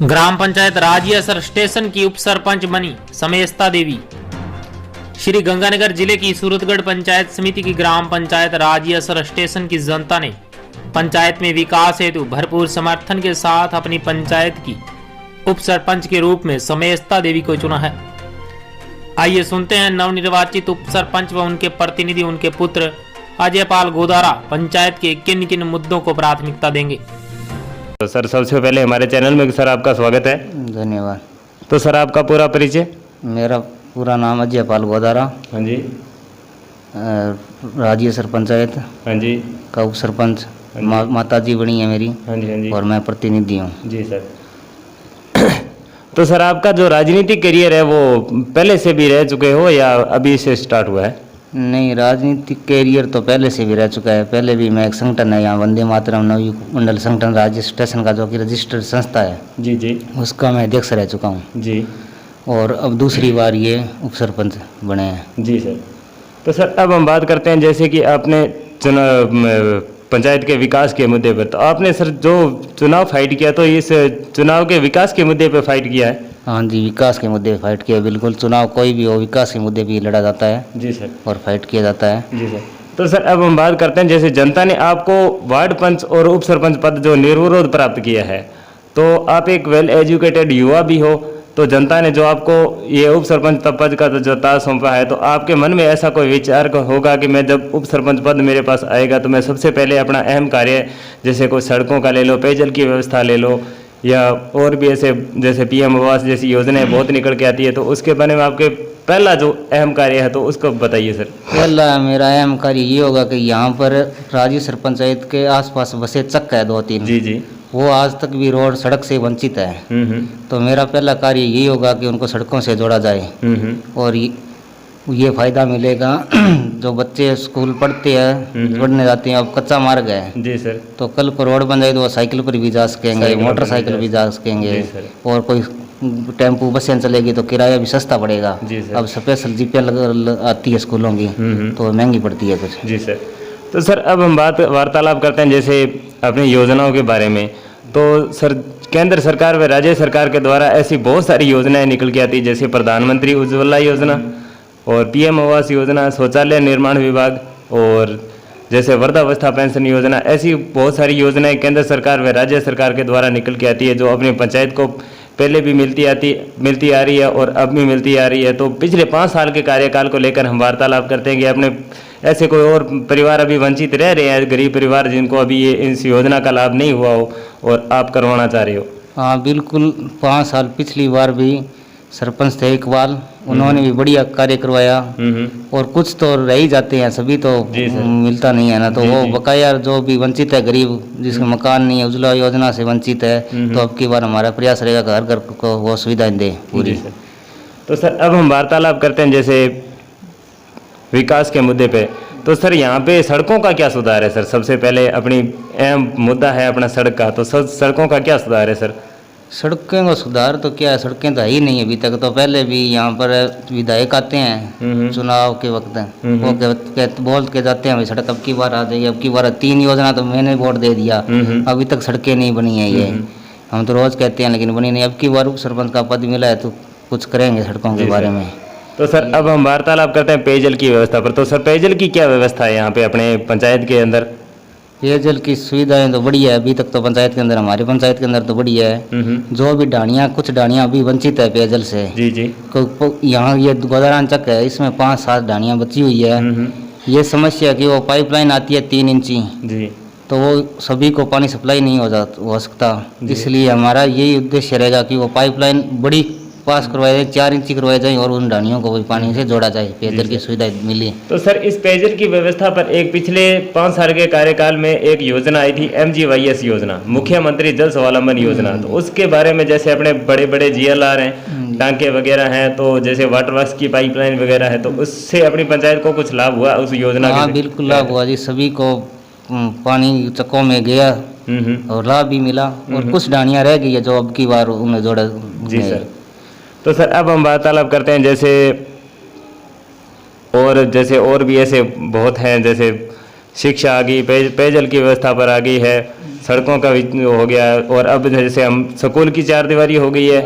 ग्राम panchayat Rajiyasar station की उप सरपंच बनी समेस्ता देवी। श्री गंगानगर जिले की सूरतगढ़ पंचायत समिति की ग्राम पंचायत राजियासर स्टेशन की जनता ने पंचायत में विकास हेतु भरपूर समर्थन के साथ अपनी पंचायत की उप सरपंच के रूप में समेस्ता देवी को चुना है। आइए सुनते हैं नवनिर्वाचित उप सरपंच व उनके प्रतिनिधि उनके पुत्र अजयपाल गोदारा पंचायत के किन किन मुद्दों को प्राथमिकता देंगे। तो सर सबसे पहले हमारे चैनल में सर आपका स्वागत है। धन्यवाद। तो सर आपका पूरा परिचय। मेरा पूरा नाम अजयपाल गोदारा। हाँ जी। राजियासर पंचायत हाँ जी का उप सरपंच माता जी बनी है मेरी। हाँ जी। हाँ जी और मैं प्रतिनिधि हूँ। जी सर। तो सर आपका जो राजनीतिक करियर है वो पहले से भी रह चुके हो या अभी से स्टार्ट हुआ है? नहीं, राजनीतिक कैरियर तो पहले से भी रह चुका है। पहले भी मैं एक संगठन है यहाँ वंदे मातरम नवयुग मंडल संगठन राज्य स्टेशन का, जो कि रजिस्टर्ड संस्था है। जी जी। उसका मैं अध्यक्ष रह चुका हूँ जी। और अब दूसरी बार ये उप सरपंच बने हैं। जी सर। तो सर अब हम बात करते हैं जैसे कि आपने पंचायत के विकास के मुद्दे पर, तो आपने सर जो चुनाव फाइट किया तो इस चुनाव के विकास के मुद्दे पर फाइट किया है? हाँ जी, विकास के मुद्दे पे फाइट किया। बिल्कुल, चुनाव कोई भी हो विकास के मुद्दे पे लड़ा जाता है। जी सर। और फाइट किया जाता है। जी सर। तो सर अब हम बात करते हैं जैसे जनता ने आपको वार्ड पंच और उप सरपंच पद जो निर्विरोध प्राप्त किया है, तो आप एक वेल एजुकेटेड युवा भी हो, तो जनता ने जो आपको ये उप सरपंच पद का जो ताज सौंपा है, तो आपके मन में ऐसा कोई विचार होगा कि मैं जब उप सरपंच पद मेरे पास आएगा तो मैं सबसे पहले अपना अहम कार्य जैसे कोई सड़कों का ले लो, पेयजल की व्यवस्था ले लो, या और भी ऐसे जैसे पीएम आवास जैसी योजनाएं बहुत निकल के आती है, तो उसके बारे में आपके पहला जो अहम कार्य है तो उसको बताइए सर। पहला मेरा अहम कार्य ये होगा कि यहाँ पर राजियासर पंचायत के आसपास बसे चक्का है 2-3। जी जी। वो आज तक भी रोड सड़क से वंचित है। तो मेरा पहला कार्य यही होगा कि उनको सड़कों से जोड़ा जाए। और ये फायदा मिलेगा जो बच्चे स्कूल पढ़ते हैं, पढ़ने जाते हैं, अब कच्चा मार्ग है। जी सर। तो कल को रोड बन जाए तो वो साइकिल पर भी जा सकेंगे, मोटरसाइकिल भी जा सकेंगे, और कोई टेम्पू बसें चलेगी तो किराया भी सस्ता पड़ेगा। अब स्पेशल जीपे आती है स्कूलों की, तो महंगी पड़ती है कुछ। जी सर। तो सर अब हम वार्तालाप करते हैं जैसे अपनी योजनाओं के बारे में। तो सर केंद्र सरकार व राज्य सरकार के द्वारा ऐसी बहुत सारी योजनाएं निकल के आती है, जैसे प्रधानमंत्री उज्ज्वला योजना और पीएम आवास योजना, शौचालय निर्माण विभाग, और जैसे वृद्धावस्था पेंशन योजना, ऐसी बहुत सारी योजनाएं केंद्र सरकार व राज्य सरकार के द्वारा निकल के आती है, जो अपनी पंचायत को पहले भी मिलती आ रही है और अब भी मिलती आ रही है। तो पिछले 5 साल के कार्यकाल को लेकर हम वार्तालाप करते हैं कि अपने ऐसे कोई और परिवार अभी वंचित रह रहे हैं, गरीब परिवार जिनको अभी ये इस योजना का लाभ नहीं हुआ हो और आप करवाना चाह रहे हो। हाँ बिल्कुल, 5 साल पिछली बार भी सरपंच थे इकबाल, उन्होंने भी बढ़िया कार्य करवाया। और कुछ तो रह ही जाते हैं, सभी तो मिलता नहीं है ना, तो वो बकाया जो भी वंचित है, गरीब जिसका मकान नहीं है, उज्ज्वला योजना से वंचित है, तो अब की बार हमारा प्रयास रहेगा कि हर घर को वो सुविधाएं दे पूरी। तो सर अब हम वार्तालाप करते हैं जैसे विकास के मुद्दे पे। तो सर यहाँ पे सड़कों का क्या सुधार है सर? सबसे पहले अपनी अहम मुद्दा है अपना सड़क का, तो सड़कों का क्या सुधार है सर? सड़कों का सुधार तो क्या है, सड़कें तो है ही नहीं अभी तक। तो पहले भी यहाँ पर विधायक आते हैं चुनाव के वक्त, वो बोल के जाते हैं भाई सड़क अब की बार आ जाएगी, अब की बार 3 योजना तो मैंने वोट दे दिया, अभी तक सड़कें नहीं बनी है। ये हम तो रोज कहते हैं लेकिन बनी नहीं। अब की बार उप सरपंच का पद मिला है तो कुछ करेंगे सड़कों के बारे में। तो सर अब हम वार्तालाप करते हैं पेयजल की व्यवस्था पर। तो सर पेयजल की क्या व्यवस्था है यहाँ पे अपने पंचायत के अंदर? पेयजल की सुविधाएं तो बढ़िया है अभी तक तो पंचायत के अंदर, हमारी पंचायत के अंदर तो बढ़िया है। जो भी कुछ ढाणियाँ अभी वंचित है पेयजल से। जी जी। यहाँ ये गोदारान चक है, इसमें 5-7 ढाणियाँ बची हुई है। ये समस्या कि वो पाइपलाइन आती है 3 इंची जी, तो वो सभी को पानी सप्लाई नहीं हो सकता। इसलिए हमारा यही उद्देश्य रहेगा कि वो पाइपलाइन बड़ी पास करवाया जाए, 4 इंची करवाया जाए, और उन ढाणियों को भी पानी से जोड़ा जाए, पेयजल की सुविधा मिली। तो सर इस पेयजल की व्यवस्था पर एक पिछले 5 साल के कार्यकाल में एक योजना आई थी, MGYS योजना, मुख्यमंत्री जल स्वावलंबन योजना। तो उसके बारे में जैसे अपने बड़े बड़े GLR हैं, टांके वगैरह हैं, तो जैसे वाटर वर्क्स की पाइपलाइन वगैरह है, तो उससे अपनी पंचायत को कुछ लाभ हुआ उस योजना? हाँ बिल्कुल लाभ हुआ जी, सभी को पानी चक्कों में गया और लाभ भी मिला। और कुछ ढाणियाँ रह गई है जो अब की बार उन्हें जोड़ा। जी सर। तो सर अब हम वार्तालाप करते हैं जैसे और भी ऐसे बहुत हैं, जैसे शिक्षा आ गई, पेयजल की व्यवस्था पर आ गई है, सड़कों का भी हो गया है, और अब जैसे हम स्कूल की चार दीवारी हो गई है,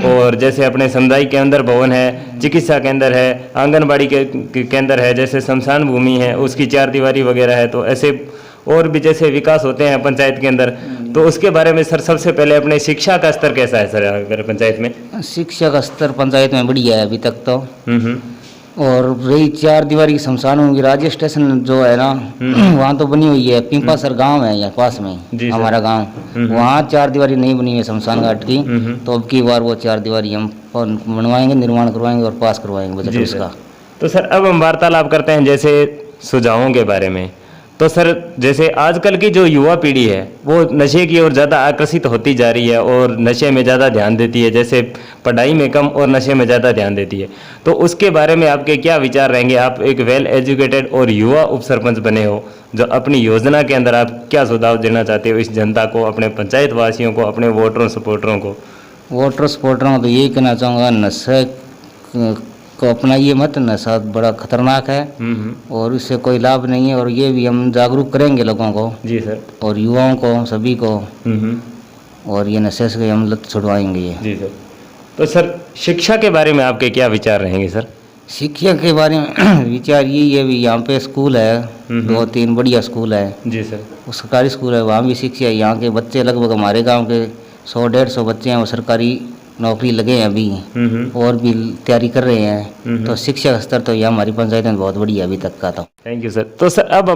और जैसे अपने समुदाय के अंदर भवन है, चिकित्सा केंद्र है, आंगनबाड़ी के केंद्र है, जैसे शमशान भूमि है उसकी चार दीवारी वगैरह है। तो ऐसे और भी जैसे विकास होते हैं पंचायत के अंदर, तो उसके बारे में सर सबसे पहले अपने शिक्षा का स्तर कैसा है सर अगर पंचायत में? शिक्षा का स्तर पंचायत में बढ़िया है अभी तक तो। और रही चार दीवारी की शमशान होगी, राज्य स्टेशन जो है ना वहाँ तो बनी हुई है, पिंपासर गांव है यहाँ पास में हमारा गांव, वहाँ चार दीवारी नहीं बनी हुई है शमशान घाट की। तो अब की बार वो चार दीवारी हम बनवाएंगे, निर्माण करवाएंगे और पास करवाएंगे बजट उसका। तो सर अब हम वार्तालाप करते हैं जैसे सुझावों के बारे में। तो सर जैसे आजकल की जो युवा पीढ़ी है वो नशे की ओर ज़्यादा आकर्षित होती जा रही है और नशे में ज़्यादा ध्यान देती है, जैसे पढ़ाई में कम और नशे में ज़्यादा ध्यान देती है। तो उसके बारे में आपके क्या विचार रहेंगे? आप एक वेल एजुकेटेड और युवा उप सरपंच बने हो, जो अपनी योजना के अंदर आप क्या सुझाव देना चाहते हो इस जनता को, अपने पंचायत वासियों को, अपने वोटरों सपोर्टरों को? वोटर सपोर्टरों को तो यही कहना चाहूँगा, नशे को अपनाइए मत, नशा बड़ा खतरनाक है और इससे कोई लाभ नहीं है। और ये भी हम जागरूक करेंगे लोगों को जी सर, और युवाओं को सभी को, और ये नशे से हम लत छुड़वाएंगे ये। जी सर। तो सर शिक्षा के बारे में आपके क्या विचार रहेंगे सर? शिक्षा के बारे में विचार यही है भी, यहाँ पे स्कूल है 2-3 बढ़िया स्कूल है जी सर, वो सरकारी स्कूल है, वहाँ भी शिक्षा है। यहाँ के बच्चे लगभग हमारे गांव के 100-150 बच्चे हैं वो सरकारी नौकरी लगे हैं अभी और भी तैयारी कर रहे हैं। तो शिक्षा का स्तर तो यहाँ हमारी पंचायत में बहुत बढ़िया अभी तक का। तो थैंक यू सर। तो सर अब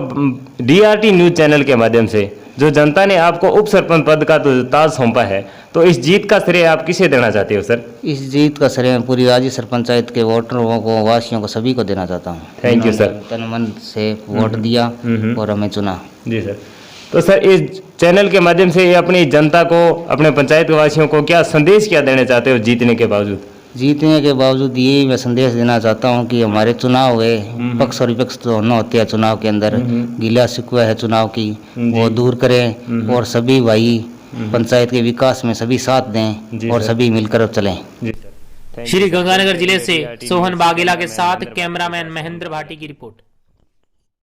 DRT न्यूज चैनल के माध्यम से जो जनता ने आपको उप सरपंच पद का तो ताज सौंपा है, तो इस जीत का श्रेय आप किसे देना चाहते हो सर? इस जीत का श्रेय पूरी राज्य सरपंच पंचायत के वोटरों को, वासियों को, सभी को देना चाहता हूँ। Thank you sir. तन मन से वोट दिया और हमें चुना। जी सर। तो सर इस चैनल के माध्यम से अपनी जनता को, अपने पंचायत वासियों को क्या संदेश क्या देना चाहते हो जीतने के बावजूद? जीतने के बावजूद ये मैं संदेश देना चाहता हूँ कि हमारे चुनाव हुए, पक्ष और विपक्ष तो होना होते हैं चुनाव के अंदर, गिला शिकवा है चुनाव की वो दूर करें और सभी भाई पंचायत के विकास में सभी साथ दें और सभी मिलकर चलें। श्री गंगानगर जिले से सोहन बागेला के साथ कैमरामैन महेंद्र भाटी की रिपोर्ट।